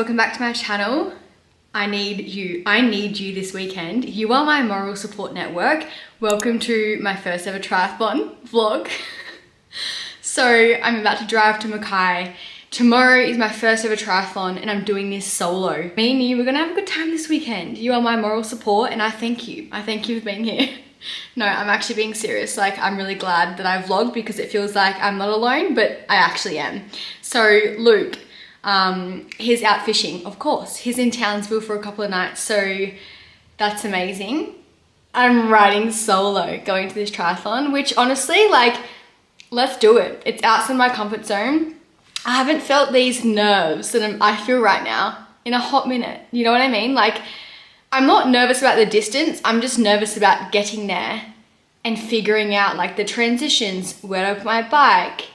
welcome back to my channel. I need you this weekend. You are my moral support network. Welcome to my first ever triathlon vlog. So I'm about to drive to Mackay. Tomorrow is my first ever triathlon and I'm doing this solo. Me and you, we're gonna have a good time this weekend. You are my moral support and I thank you. I thank you for being here. No, I'm actually being serious. Like, I'm really glad that I vlogged because it feels like I'm not alone, but I actually am. So Luke, he's out fishing, of course. He's in Townsville for a couple of nights, so that's amazing. I'm riding solo going to this triathlon, which honestly, like, let's do it. It's outside my comfort zone. I haven't felt these nerves that I feel right now in a hot minute. You know what I mean? Like, I'm not nervous about the distance. I'm just nervous about getting there and figuring out like the transitions, where to put my bike,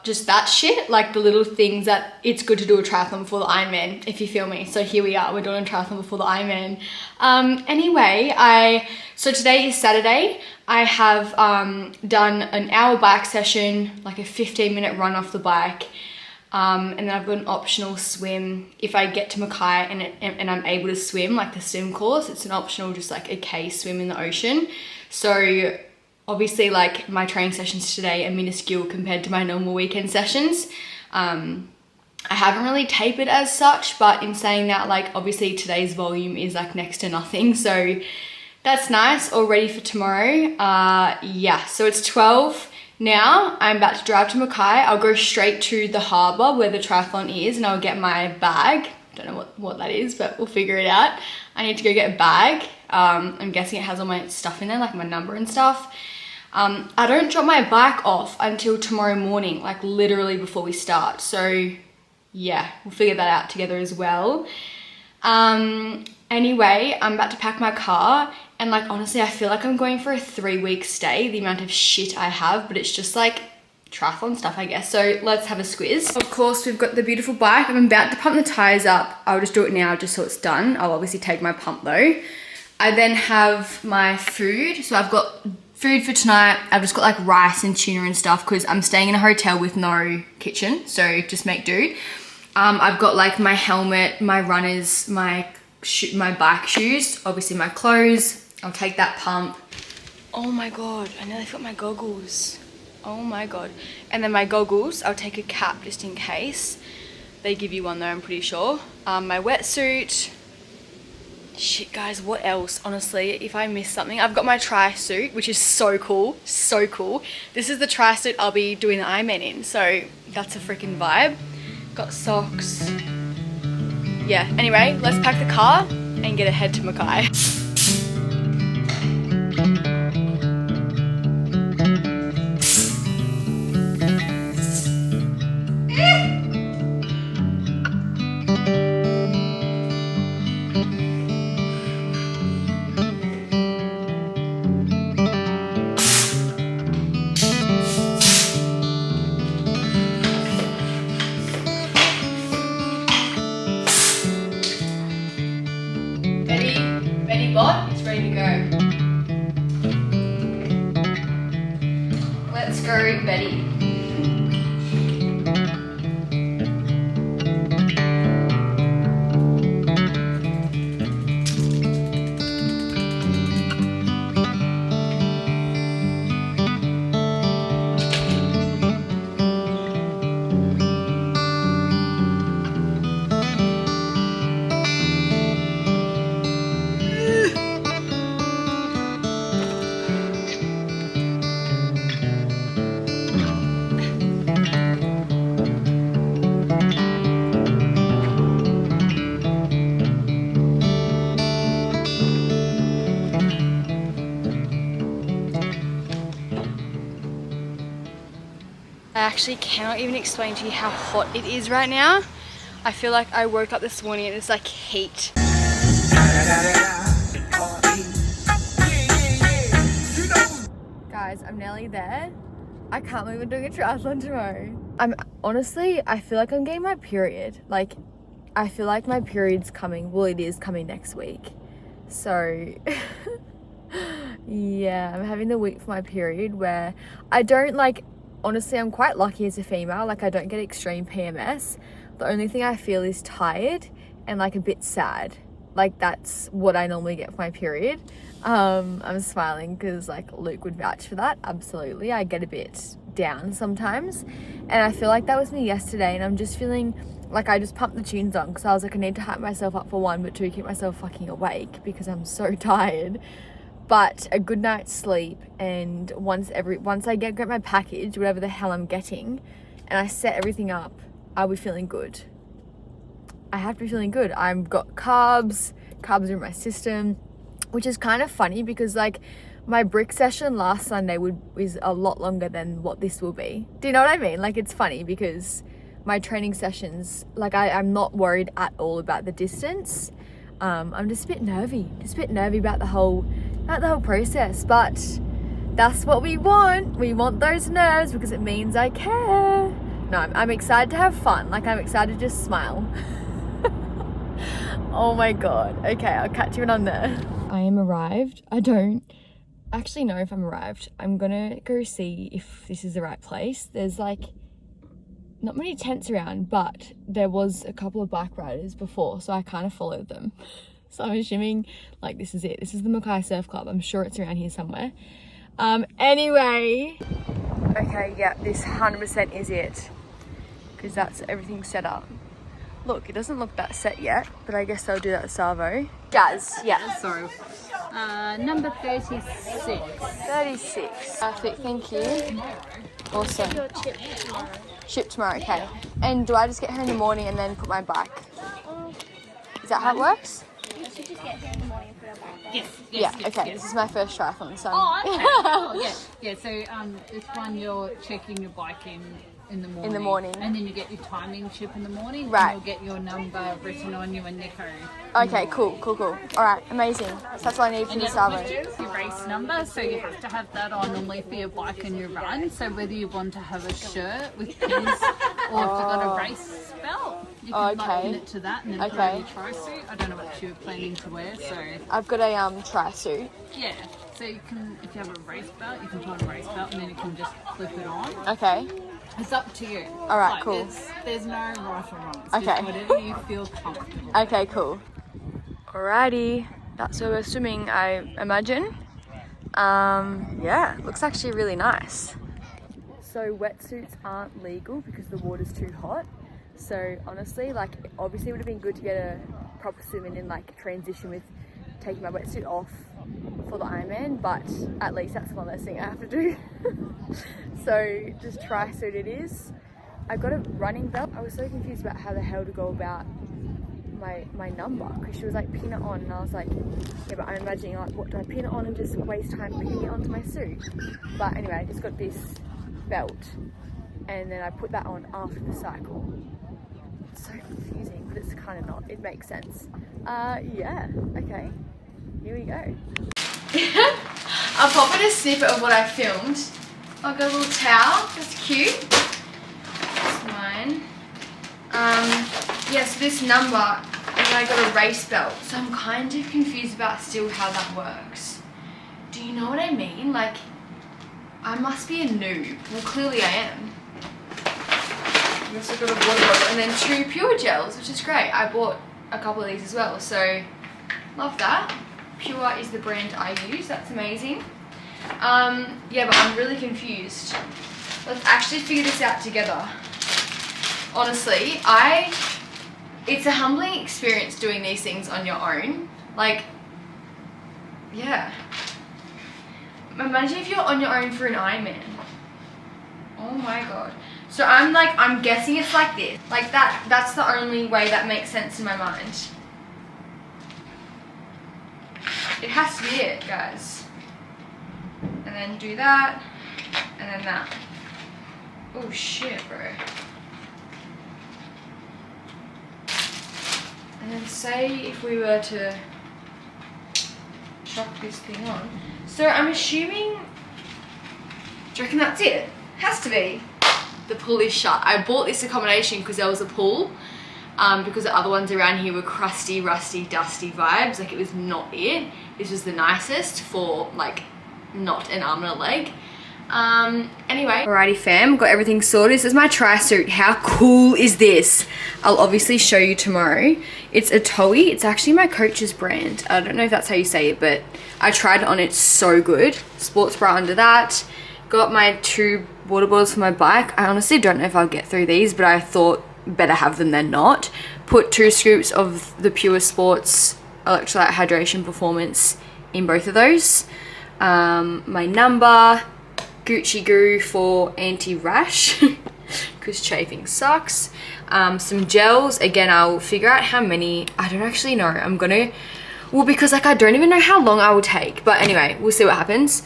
just that shit, like the little things that it's good to do a triathlon before the Ironman, if you feel me. So here we are, we're doing a triathlon before the Ironman. Anyway, so today is Saturday. I have done an hour bike session, like a 15-minute run off the bike. And then I've got an optional swim if I get to Mackay and I'm able to swim, like the swim course. It's an optional, just like a K swim in the ocean. So obviously, like, my training sessions today are minuscule compared to my normal weekend sessions. I haven't really tapered as such, but in saying that, like, obviously today's volume is like next to nothing. So that's nice, all ready for tomorrow. Yeah, so it's 12 now. I'm about to drive to Mackay. I'll go straight to the harbour where the triathlon is and I'll get my bag. Don't know what that is, but we'll figure it out. I need to go get a bag. I'm guessing it has all my stuff in there, like my number and stuff. I don't drop my bike off until tomorrow morning, like literally before we start. So yeah, we'll figure that out together as well. Anyway, I'm about to pack my car and, like, honestly, I feel like I'm going for a 3-week stay, the amount of shit I have, but it's just like triathlon stuff, I guess. So let's have a squiz. Of course, we've got the beautiful bike. I'm about to pump the tires up. I'll just do it now just so it's done. I'll obviously take my pump though. I then have my food. So I've got food for tonight. I've just got like rice and tuna and stuff because I'm staying in a hotel with no kitchen. So just make do. I've got like my helmet, my runners, my bike shoes, obviously my clothes. I'll take that pump. Oh my God, I nearly forgot my goggles. Oh my God. And then my goggles, I'll take a cap just in case. They give you one though, I'm pretty sure. My wetsuit. Shit guys, what else? Honestly, if I miss something, I've got my tri suit, which is so cool, so cool. This is the tri suit I'll be doing the Ironman in, so that's a freaking vibe. Got socks. Yeah, anyway, let's pack the car and get ahead to Mackay. It's ready to go. Let's go, Betty. I actually cannot even explain to you how hot it is right now. I feel like I woke up this morning and it's like heat. Guys, I'm nearly there. I can't believe I'm doing a triathlon tomorrow. I feel like I'm getting my period. Like, I feel like my period's coming. Well, it is coming next week. So yeah, I'm having the week for my period where I don't like, honestly, I'm quite lucky as a female. Like, I don't get extreme PMS, The only thing I feel is tired and like a bit sad. Like that's what I normally get for my period. I'm smiling because like Luke would vouch for that. Absolutely. I get a bit down sometimes. And I feel like that was me yesterday, and I'm just feeling like I just pumped the tunes on because I was like, I need to hype myself up for one, but two, keep myself fucking awake because I'm so tired. But a good night's sleep, and once I get my package, whatever the hell I'm getting, and I set everything up, I'll be feeling good. I have to be feeling good. I've got carbs are in my system, which is kind of funny because like my brick session last Sunday was a lot longer than what this will be. Do you know what I mean? Like it's funny because my training sessions, like I'm not worried at all about the distance. I'm just a bit nervy about the whole process, but that's what we want. We want those nerves because it means I care. No, I'm excited to have fun. Like I'm excited to just smile. Oh my God. Okay, I'll catch you when I'm there. I am arrived. I don't actually know if I'm arrived. I'm gonna go see if this is the right place. There's like not many tents around, but there was a couple of bike riders before, so I kind of followed them. So I'm assuming like this is it. This is the Mackay Surf Club. I'm sure it's around here somewhere. Anyway. Okay, yeah, this 100% is it. Because that's everything set up. Look, it doesn't look that set yet, but I guess they'll do that at Savo. Jazz, yeah. Sorry. Number 36. 36. Perfect, thank you. Awesome. Ship tomorrow, okay. And do I just get here in the morning and then put my bike? Is that how it works? You should just get here in the morning and put our bike. Yes. Yeah, okay. This is my first triathlon, so. Oh, okay. Oh, yeah. So this one you're checking your bike in the morning. In the morning. And then you get your timing chip in the morning. Right. And you'll get your number written on you and Nico. Okay, cool. All right, amazing. So that's what I need for the Savo. Your race number, so you have to have that on normally for your bike and your run. So whether you want to have a shirt with pins or if you've got a race belt, you can like pin it to that and then put on your tri-suit. I don't know what you're planning to wear, so. I've got a tri-suit. Yeah. So you can, if you have a race belt, you can put on a race belt and then you can just flip it on. Okay. It's up to you. All right, cool. There's no right or wrong. It's okay. Just whatever you feel comfortable. Okay, cool. Alrighty, that's where we're swimming, I imagine. Yeah, looks actually really nice. So wetsuits aren't legal because the water's too hot. So honestly, like obviously it would have been good to get a proper swim in and like transition with taking my wetsuit off for the Ironman, but at least that's one less thing I have to do. So just tri-suit it is. I got a running belt. I was so confused about how the hell to go about my number because she was like pin it on, and I was like, yeah, but I'm imagining like what do I pin it on and just waste time pinning it onto my suit. But anyway, I just got this belt and then I put that on after the cycle. It's so confusing, but it's kind of not. It makes sense. Yeah, okay, here we go. I'll pop in a snippet of what I filmed. I've got a little towel, that's cute. That's mine. Yeah, so this number, and I got a race belt, so I'm kind of confused about still how that works. Do you know what I mean? Like, I must be a noob. Well, clearly I am. I've also got a water bottle and then 2 Pure gels, which is great. I bought a couple of these as well, so love that. Pure is the brand I use, that's amazing. Yeah, but I'm really confused. Let's actually figure this out together. Honestly, it's a humbling experience doing these things on your own. Like, yeah. Imagine if you're on your own for an Ironman. Oh my God. So I'm guessing it's like this. Like that's the only way that makes sense in my mind. It has to be it, guys. And then do that, and then that. Oh shit, bro. And then say if we were to chuck this thing on. So I'm assuming, do you reckon that's it? Has to be. The pool is shut. I bought this accommodation because there was a pool, because the other ones around here were crusty, rusty, dusty vibes. Like it was not it. This was the nicest for like not an arm and a leg. Anyway. Alrighty fam, got everything sorted. This is my tri-suit. How cool is this? I'll obviously show you tomorrow. It's a Toei. It's actually my coach's brand. I don't know if that's how you say it, but I tried it on. It's so good. Sports bra under that. Got my 2 water bottles for my bike. I honestly don't know if I'll get through these, but I thought better have them than not. Put 2 scoops of the Pure Sports Electrolyte Hydration Performance in both of those. My number, Gucci Goo for anti-rash because chafing sucks. Some gels. Again, I'll figure out how many. I don't actually know. I'm gonna, well, because like I don't even know how long I will take, but anyway, we'll see what happens.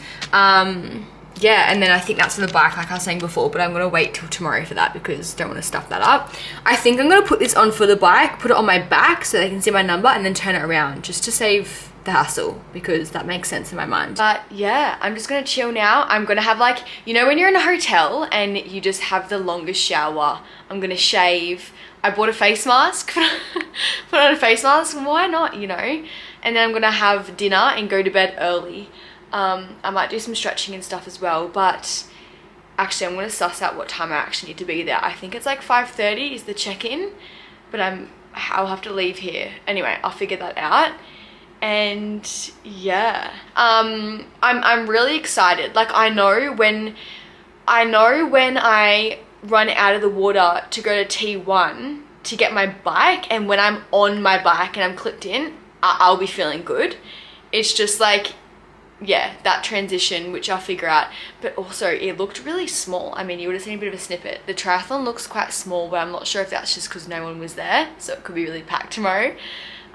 Yeah, and then I think that's for the bike, like I was saying before, but I'm gonna wait till tomorrow for that because I don't want to stuff that up. I think I'm gonna put this on for the bike, put it on my back so they can see my number, and then turn it around just to save the hassle, because that makes sense in my mind. But yeah, I'm just gonna chill now. I'm gonna have, like, you know when you're in a hotel and you just have the longest shower? I'm gonna shave. I bought a face mask, put on a face mask, why not, you know? And then I'm gonna have dinner and go to bed early. I might do some stretching and stuff as well, but actually I'm going to suss out what time I actually need to be there. I think it's like 5:30 is the check-in, but I'll have to leave here. Anyway, I'll figure that out. And yeah, I'm really excited. Like I know when I run out of the water to go to T1 to get my bike, and when I'm on my bike and I'm clipped in, I'll be feeling good. It's just like, yeah, that transition, which I'll figure out. But also it looked really small. I mean, you would have seen a bit of a snippet. The triathlon looks quite small, but I'm not sure if that's just because no one was there, so it could be really packed tomorrow.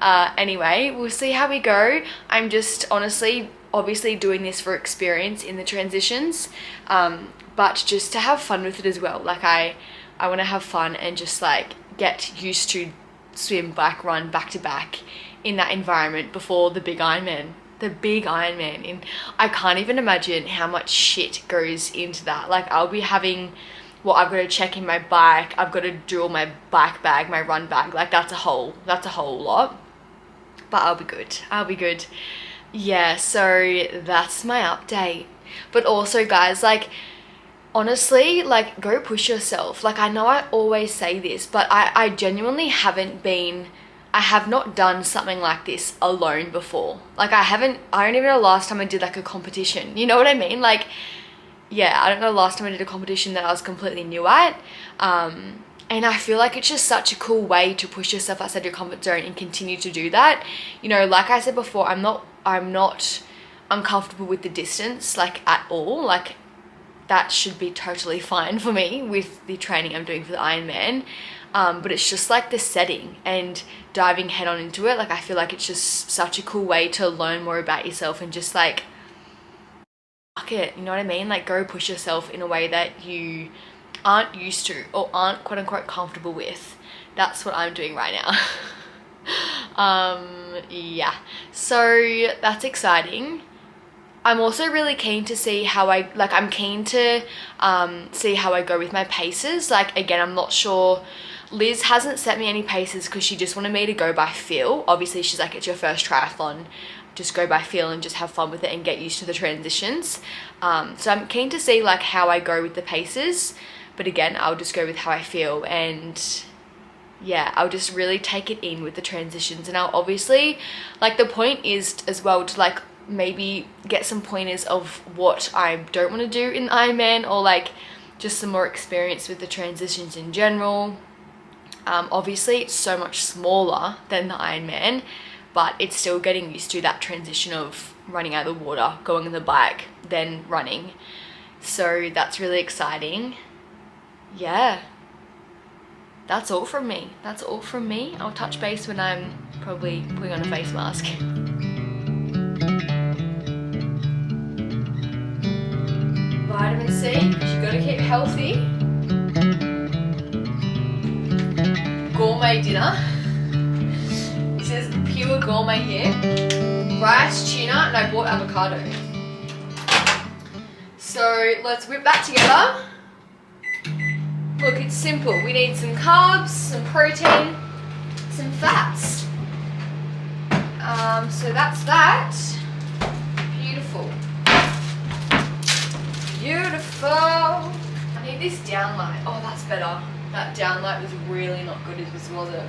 Anyway, we'll see how we go. I'm just honestly obviously doing this for experience in the transitions, but just to have fun with it as well. Like I want to have fun and just like get used to swim, bike, run back to back in that environment before the big Ironman. The big Ironman. And I can't even imagine how much shit goes into that. Like I'll be having, well, I've got to check in my bike, I've got to do all my bike bag, my run bag, like that's a whole lot, but I'll be good. Yeah, so that's my update. But also guys, like honestly, like go push yourself. Like I know I always say this, but I genuinely I have not done something like this alone before. Like I don't even know last time I did like a competition. You know what I mean? Like, yeah, I don't know last time I did a competition that I was completely new at. And I feel like it's just such a cool way to push yourself outside your comfort zone and continue to do that. You know, like I said before, I'm not uncomfortable with the distance, like at all. Like that should be totally fine for me with the training I'm doing for the Ironman. But it's just like the setting and diving head on into it. Like I feel like it's just such a cool way to learn more about yourself and just like, fuck it, you know what I mean? Like go push yourself in a way that you aren't used to or aren't quote unquote comfortable with. That's what I'm doing right now. Yeah, so that's exciting. I'm also really keen to see how I'm keen to see how I go with my paces. Like again, I'm not sure. Liz hasn't set me any paces because she just wanted me to go by feel. Obviously she's like, it's your first triathlon, just go by feel and just have fun with it and get used to the transitions. So I'm keen to see like how I go with the paces, but again, I'll just go with how I feel. And yeah, I'll just really take it in with the transitions. And I'll obviously, like the point is as well to like maybe get some pointers of what I don't want to do in Ironman, or like just some more experience with the transitions in general. Obviously it's so much smaller than the Ironman, but it's still getting used to that transition of running out of the water, going on the bike, then running. So that's really exciting. Yeah, that's all from me. I'll touch base when I'm probably putting on a face mask. Vitamin C, because you gotta keep healthy. Gourmet dinner. It says pure gourmet here. Rice, tuna, and I bought avocado. So let's whip that together. Look, it's simple. We need some carbs, some protein, some fats. So that's that. Beautiful. Beautiful. Oh, I need this down light. Oh, that's better. That down light was really not good, was it?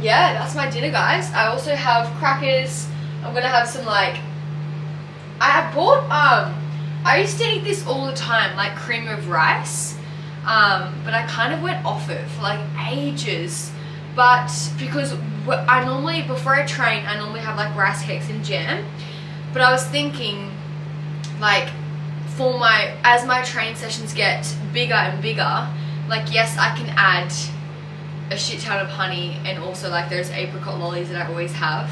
Yeah, that's my dinner, guys. I also have crackers. I'm gonna have some like, I bought I used to eat this all the time, like cream of rice, but I kind of went off it for like ages. But because I normally, before I train, I normally have like rice cakes and jam. But I was thinking, like, for as my training sessions get bigger and bigger, like, yes, I can add a shit ton of honey and also like those apricot lollies that I always have.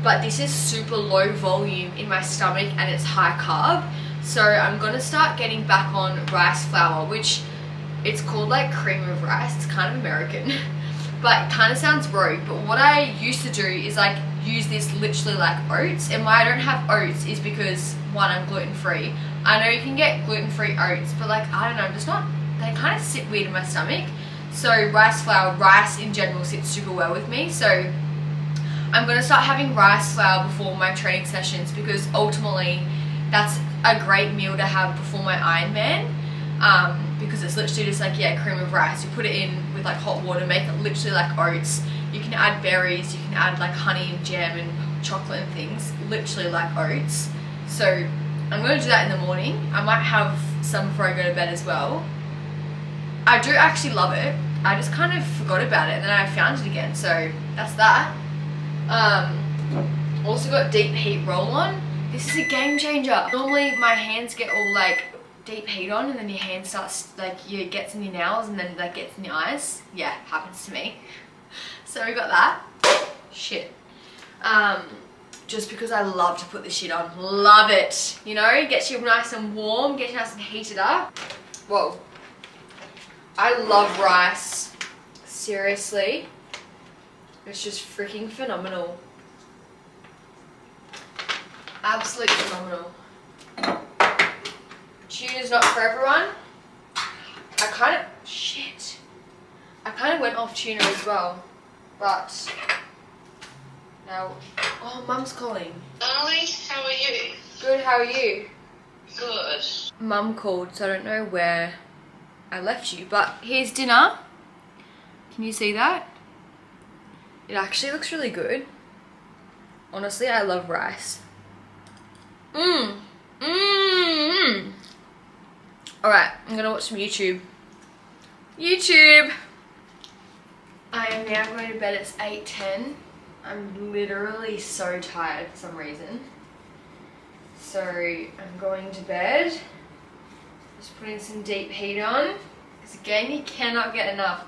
But this is super low volume in my stomach and it's high carb. So I'm gonna start getting back on rice flour, which it's called like cream of rice. It's kind of American, but it kind of sounds rogue. But what I used to do is like use this literally like oats. And why I don't have oats is because, one, I'm gluten-free. I know you can get gluten-free oats, but like, I don't know, I'm just not, they kind of sit weird in my stomach. So rice flour, rice in general sits super well with me. So I'm going to start having rice flour before my training sessions, because ultimately that's a great meal to have before my Ironman, because it's literally just like, yeah, cream of rice. You put it in with like hot water, make it literally like oats. You can add berries, you can add like honey and jam and chocolate and things, literally like oats. So I'm going to do that in the morning. I might have some before I go to bed as well. I do actually love it. I just kind of forgot about it and then I found it again. So that's that. Also got deep heat roll on. This is a game changer. Normally my hands get all like deep heat on and then your hand starts like, it gets in your nails and then that gets in your eyes. Yeah, happens to me. So we got that. Shit. Just because I love to put this shit on. Love it. You know, gets you nice and warm, gets you nice and heated up. Whoa. I love rice. Seriously. It's just freaking phenomenal. Absolutely phenomenal. Tuna's not for everyone. I kind of went off tuna as well. But now, oh, Mum's calling. Darling, how are you? Good, how are you? Good. Mum called, so I don't know where I left you, but here's dinner. Can you see that? It actually looks really good. Honestly, I love rice. Alright, I'm gonna watch some YouTube. I am now going to bed. It's 8:10. I'm literally so tired for some reason. So I'm going to bed. Just putting some deep heat on. Because again, you cannot get enough.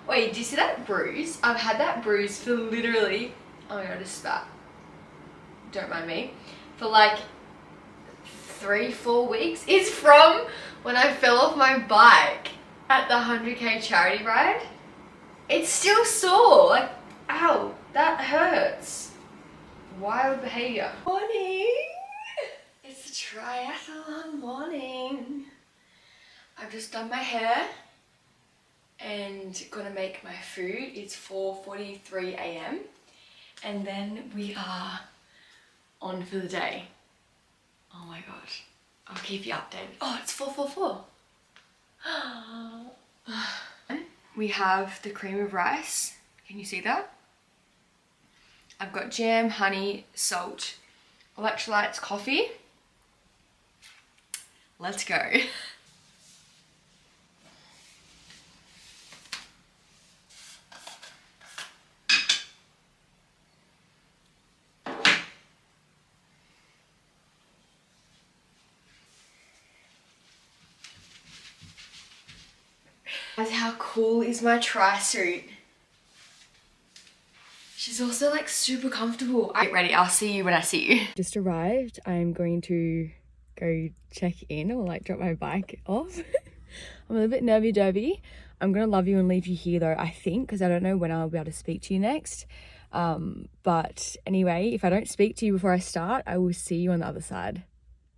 Wait, do you see that bruise? I've had that bruise for literally, oh my god, I just spat. Don't mind me. For like 3-4 weeks. It's from when I fell off my bike at the 100k charity ride. It's still sore. Like, ow, that hurts. Wild behavior. Morning. It's a triathlon morning. I've just done my hair and gonna make my food. It's 4:43 a.m. and then we are on for the day. Oh my god, I'll keep you updated. Oh, it's 4:44. We have the cream of rice. Can you see that? I've got jam, honey, salt, electrolytes, coffee. Let's go. Guys, how cool is my tri-suit? She's also like super comfortable. Get ready, I'll see you when I see you. Just arrived. I'm going to go check in or like drop my bike off. I'm a little bit nervy-derby. I'm gonna love you and leave you here though, I think, because I don't know when I'll be able to speak to you next. But anyway, if I don't speak to you before I start, I will see you on the other side.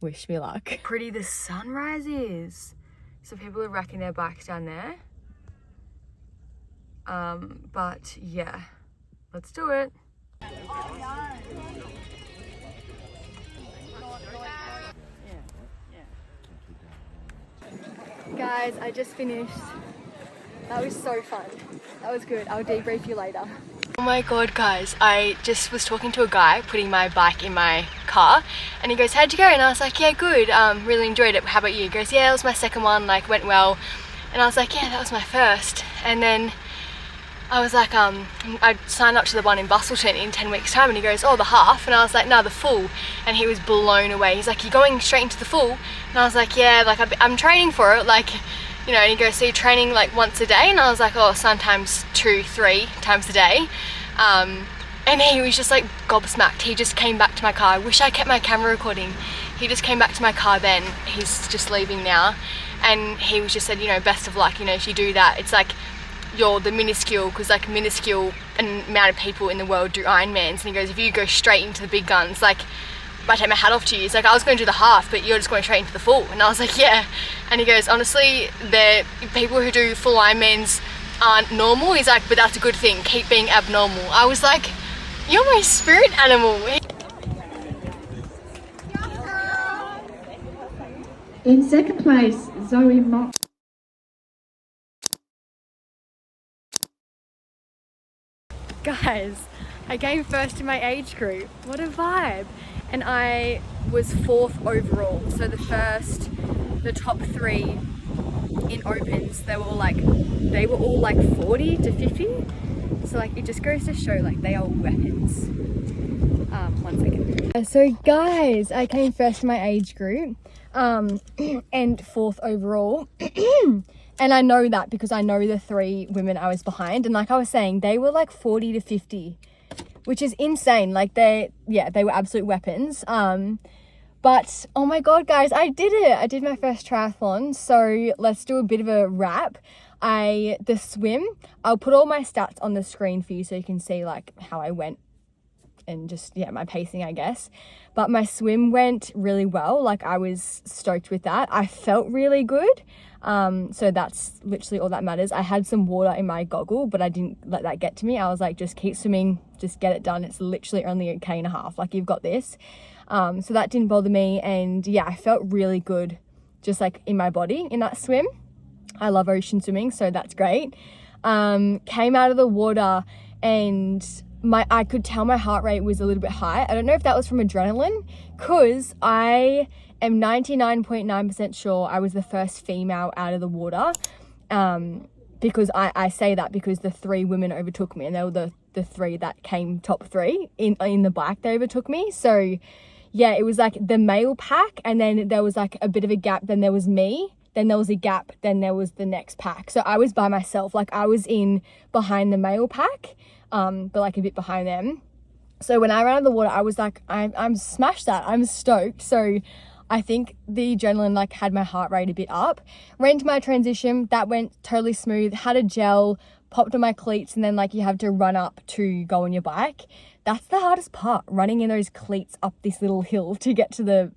Wish me luck. Pretty the sunrise is. So people are racking their bikes down there. But yeah, let's do it. Guys, I just finished. That was so fun. That was good. I'll debrief you later. Oh my god, guys, I just was talking to a guy putting my bike in my car, and he goes, how'd you go? And I was like, yeah, good, really enjoyed it. How about you? He goes, yeah, it was my second one, like went well. And I was like, yeah, that was my first. And then I was like, I signed up to the one in Bustleton in 10 weeks time, and he goes, oh, the half? And I was like, no, the full. And he was blown away. He's like, you're going straight into the full? And I was like, yeah, like I'm training for it, like, you know. And he goes, so you're training like once a day? And I was like, oh, sometimes 2-3 times a day. And he was just like gobsmacked. He just came back to my car. I wish I kept my camera recording. He just came back to my car then. He's just leaving now. And he was just said, you know, best of luck, you know, if you do that, it's like you're the minuscule, because like minuscule amount of people in the world do Ironmans. And he goes, if you go straight into the big guns, like, I take my hat off to you. It's like, I was going to do the half, but you're just going straight into the full. And I was like, yeah. And he goes, honestly, the people who do full Ironmans aren't normal. He's like, but that's a good thing, keep being abnormal. I was like, you're my spirit animal. In second place, Zoe Mott. Guys, I came first in my age group. What a vibe. And I was 4th overall. So the top 3 in opens, they were all like 40 to 50. So like, it just goes to show like they are weapons. 1 second. So guys, I came first in my age group, and 4th overall. And I know that because I know the 3 women I was behind, and like I was saying, they were like 40 to 50, which is insane. Like they were absolute weapons. But oh my god, guys, I did it. I did my first triathlon. So let's do a bit of a wrap. The swim, I'll put all my stats on the screen for you so you can see like how I went and just, yeah, my pacing, I guess. But my swim went really well. Like I was stoked with that. I felt really good. So that's literally all that matters. I had some water in my goggle, but I didn't let that get to me. I was like, just keep swimming, just get it done. It's literally only 1.5 km. Like, you've got this. So that didn't bother me. And yeah, I felt really good just like in my body in that swim. I love ocean swimming, so that's great. Came out of the water and I could tell my heart rate was a little bit high. I don't know if that was from adrenaline, because I am 99.9% sure I was the first female out of the water. Because I say that because the 3 women overtook me, and they were the 3 that came top 3 in the bike. They overtook me. So yeah, it was like the male pack, and then there was like a bit of a gap. Then there was me. Then there was a gap. Then there was the next pack. So I was by myself. Like I was in behind the male pack, but like a bit behind them. So when I ran out of the water, I was like, I'm smashed that. I'm stoked. So I think the adrenaline like had my heart rate a bit up. Ran into my transition. That went totally smooth. Had a gel, popped on my cleats, and then like you have to run up to go on your bike. That's the hardest part, running in those cleats up this little hill to get to the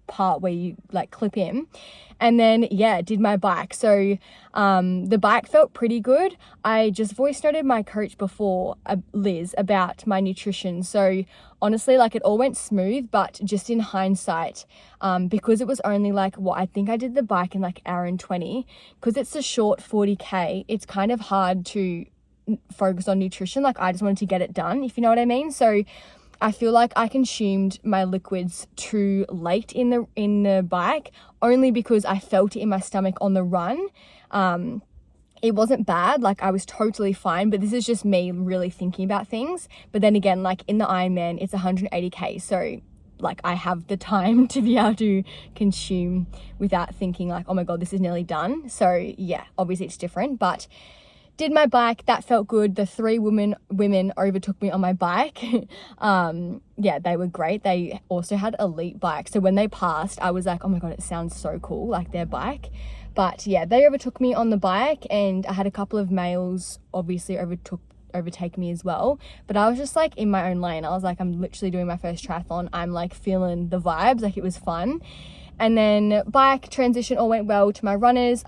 part where you like clip in. And then yeah, did my bike. So the bike felt pretty good. I just voice noted my coach before, Liz, about my nutrition. So honestly, like it all went smooth, but just in hindsight, because it was only like I think I did the bike in like 1:20 hours, because it's a short 40k, it's kind of hard to focus on nutrition. Like I just wanted to get it done, if you know what I mean. So I feel like I consumed my liquids too late in the bike, only because I felt it in my stomach on the run. It wasn't bad, like I was totally fine, but this is just me really thinking about things. But then again, like in the Ironman, it's 180k, so like I have the time to be able to consume without thinking like, oh my god, this is nearly done. So yeah, obviously it's different, but did my bike, that felt good. The 3 women overtook me on my bike. Yeah, they were great. They also had elite bikes, so when they passed, I was like, oh my god, it sounds so cool, like their bike. But yeah, they overtook me on the bike, and I had a couple of males obviously overtake me as well. But I was just like in my own lane. I was like, I'm literally doing my first triathlon. I'm like feeling the vibes, like it was fun. And then bike transition all went well. To my runners,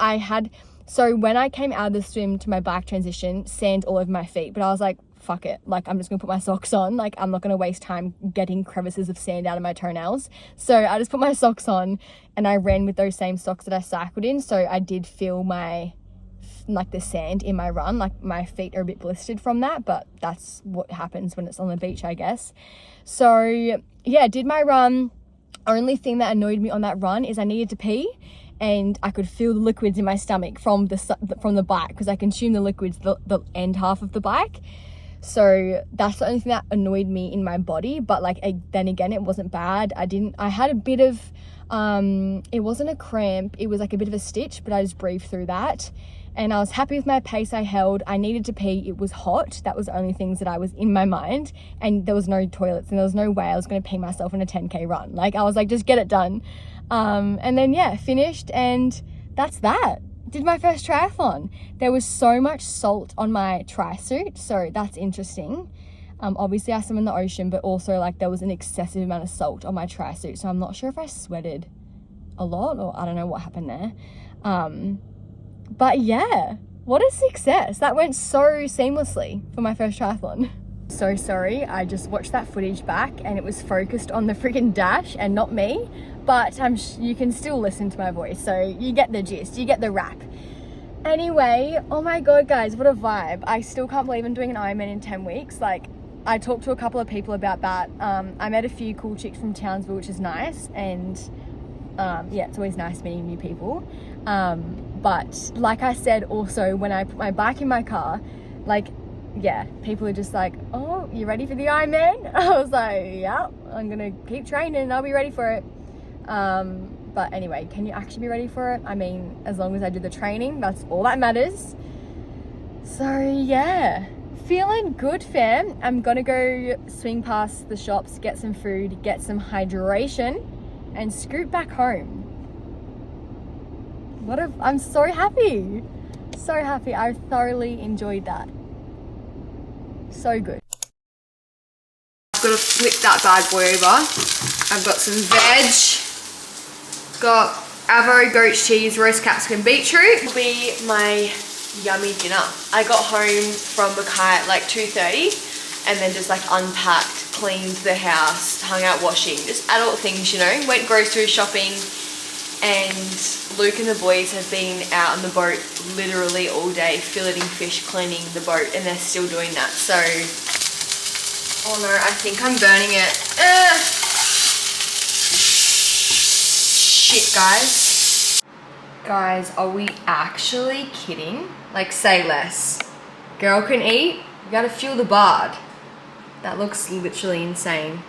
So when I came out of the swim to my bike transition, sand all over my feet, but I was like, fuck it. Like, I'm just gonna put my socks on. Like, I'm not gonna waste time getting crevices of sand out of my toenails. So I just put my socks on and I ran with those same socks that I cycled in. So I did feel like the sand in my run. Like, my feet are a bit blistered from that, but that's what happens when it's on the beach, I guess. So yeah, did my run. Only thing that annoyed me on that run is I needed to pee, and I could feel the liquids in my stomach from the bike, because I consumed the liquids the end half of the bike. So that's the only thing that annoyed me in my body. But like, then again, it wasn't bad. I had a bit of it wasn't a cramp, it was like a bit of a stitch, but I just breathed through that. And I was happy with my pace I held. I needed to pee. It was hot. That was the only things that I was in my mind. And there was no toilets, and there was no way I was going to pee myself in a 10K run. Like, I was like, just get it done. And then, yeah, finished. And that's that. Did my first triathlon. There was so much salt on my tri suit. So that's interesting. Obviously, I swim in the ocean, but also, like, there was an excessive amount of salt on my tri suit. So I'm not sure if I sweated a lot, or I don't know what happened there. But yeah, what a success. That went so seamlessly for my first triathlon. So sorry, I just watched that footage back and it was focused on the freaking dash and not me, but you can still listen to my voice, so you get the gist, you get the rap. Anyway, oh my god guys, what a vibe. I still can't believe I'm doing an Ironman in 10 weeks. Like, I talked to a couple of people about that. I met a few cool chicks from Townsville, which is nice, and yeah, it's always nice meeting new people. But like I said, also, when I put my bike in my car, like, yeah, people are just like, oh, you ready for the Ironman? I was like, yeah, I'm gonna keep training and I'll be ready for it. But anyway, can you actually be ready for it? I mean, as long as I do the training, that's all that matters. So yeah, feeling good, fam. I'm gonna go swing past the shops, get some food, get some hydration, and scoot back home. I'm so happy. So happy. I thoroughly enjoyed that. So good. I've got to flip that bad boy over. I've got some veg. Got avo, goat cheese, roast capsicum, beetroot. Will be my yummy dinner. I got home from Mackay at like 2:30 and then just like unpacked, cleaned the house, hung out washing, just adult things, you know. Went grocery shopping. And Luke and the boys have been out on the boat literally all day, filleting fish, cleaning the boat, and they're still doing that. So, oh no, I think I'm burning it. Shit, guys. Guys, are we actually kidding? Like, say less. Girl can eat, you gotta fuel the bard. That looks literally insane.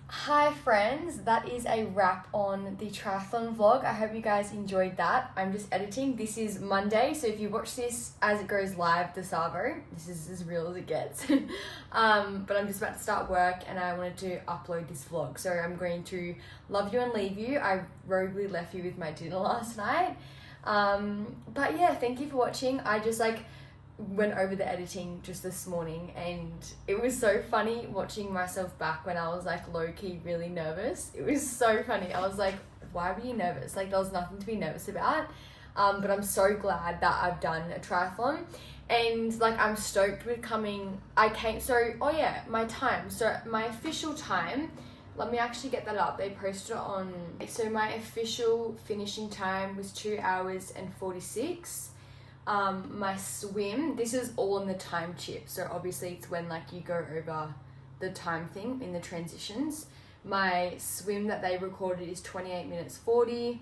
Hi friends, that is a wrap on the triathlon vlog. I hope you guys enjoyed that. I'm just editing. This is Monday, so if you watch this as it goes live, the Savo, this is as real as it gets. But I'm just about to start work and I wanted to upload this vlog. So I'm going to love you and leave you. I roguely left you with my dinner last night. But yeah, thank you for watching. I just went over the editing just this morning and it was so funny watching myself back when I was like low-key really nervous. It was so funny. I was like, why were you nervous? Like, there was nothing to be nervous about. But I'm so glad that I've done a triathlon and like I'm stoked with coming. Oh yeah, my time. So my official time, let me actually get that up. They posted it on, so my official finishing time was 2 hours and 46. My swim, this is all in the time chip, so obviously it's when like you go over the time thing in the transitions. My swim that they recorded is 28 minutes 40.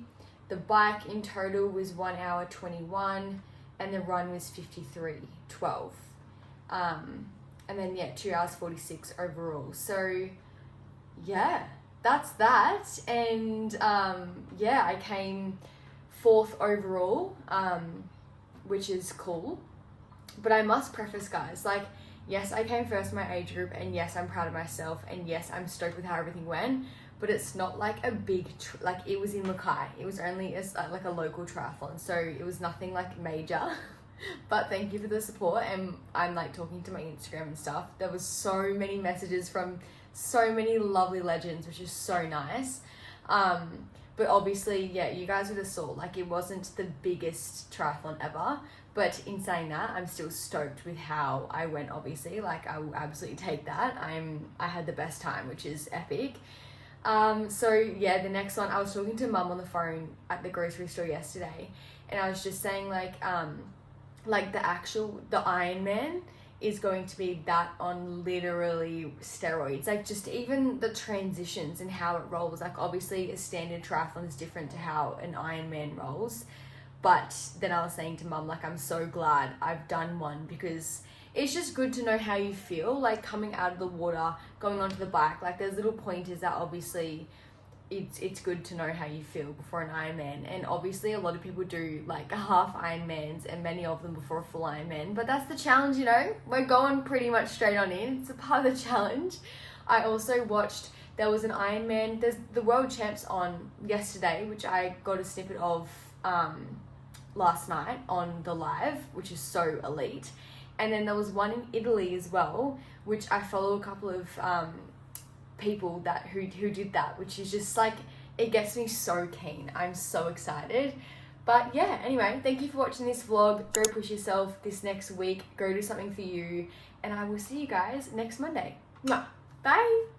The bike in total was 1 hour 21 and the run was 53:12. And then yeah, 2 hours 46 overall. So yeah, that's that. And yeah, I came 4th overall, which is cool. But I must preface, guys, like, yes, I came first in my age group, and yes, I'm proud of myself, and yes, I'm stoked with how everything went, but it's not like a big, like, it was in Mackay. It was only like a local triathlon, so it was nothing like major. But thank you for the support, and I'm like talking to my Instagram and stuff. There was so many messages from so many lovely legends, which is so nice. But obviously, yeah, you guys would have saw, like, it wasn't the biggest triathlon ever. But in saying that, I'm still stoked with how I went, obviously. Like, I will absolutely take that. I had the best time, which is epic. So yeah, the next one, I was talking to mum on the phone at the grocery store yesterday, and I was just saying, like the Ironman is going to be that on literally steroids. Like, just even the transitions and how it rolls. Like, obviously a standard triathlon is different to how an Ironman rolls. But then I was saying to mum, like, I'm so glad I've done one, because it's just good to know how you feel, like, coming out of the water, going onto the bike. Like, there's little pointers that obviously it's good to know how you feel before an Ironman. And obviously a lot of people do like half Ironmans, and many of them before a full Ironman. But that's the challenge, you know? We're going pretty much straight on in. It's a part of the challenge. I also watched, there was an Ironman, there's the World Champs on yesterday, which I got a snippet of last night on the live, which is so elite. And then there was one in Italy as well, which I follow a couple of people who did that, which is just like, it gets me so keen. I'm so excited. But yeah, anyway, thank you for watching this vlog. Go push yourself this next week. Go do something for you. And I will see you guys next Monday. Mwah. Bye.